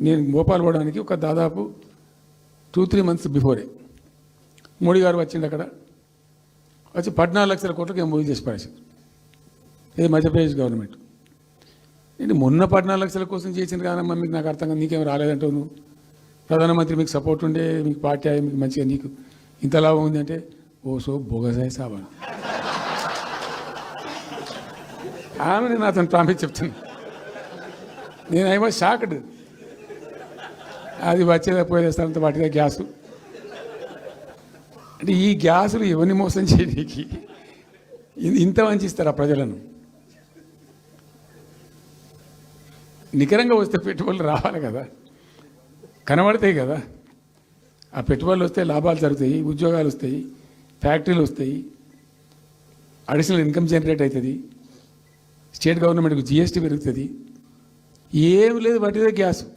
నేను భోపాల్ పోవడానికి ఒక దాదాపు 2-3 మంత్స్ బిఫోరే మోడీ గారు వచ్చిండు. అక్కడ వచ్చి 14 లక్షల కోట్లకి ఏం మూవీ చేసి పడేసారు. ఇది మధ్యప్రదేశ్ గవర్నమెంట్. నేను మొన్న 14 లక్షల కోసం చేసిన కాదమ్మా, మీకు నాకు అర్థం కాదు, నీకేం రాలేదంటావు నువ్వు. ప్రధానమంత్రి మీకు సపోర్ట్ ఉండే, మీకు పార్టీ అయ్యి మీకు మంచిగా నీకు ఇంత లాభం ఉంది అంటే ఓ సో బోగసాయి సాబా ఆమె నేను అతను ప్రామిస్ చెప్తాను. నేను ఐ వాజ్ షాక్డ్. అది వచ్చేదా పోయేస్తానంత వాటిగా గ్యాసు అంటే ఈ గ్యాసులు ఎవరిని మోసం చేయడానికి ఇంత వంచిస్తారా ప్రజలను? నికరంగా వస్తే పెట్టుబడులు రావాలి కదా, కనబడతాయి కదా. ఆ పెట్టుబడులు వస్తే లాభాలు జరుగుతాయి, ఉద్యోగాలు వస్తాయి, ఫ్యాక్టరీలు వస్తాయి, అడిషనల్ ఇన్కమ్ జనరేట్ అవుతుంది, స్టేట్ గవర్నమెంట్కి జిఎస్టీ పెరుగుతుంది. ఏం లేదు, వాటిదే గ్యాస్.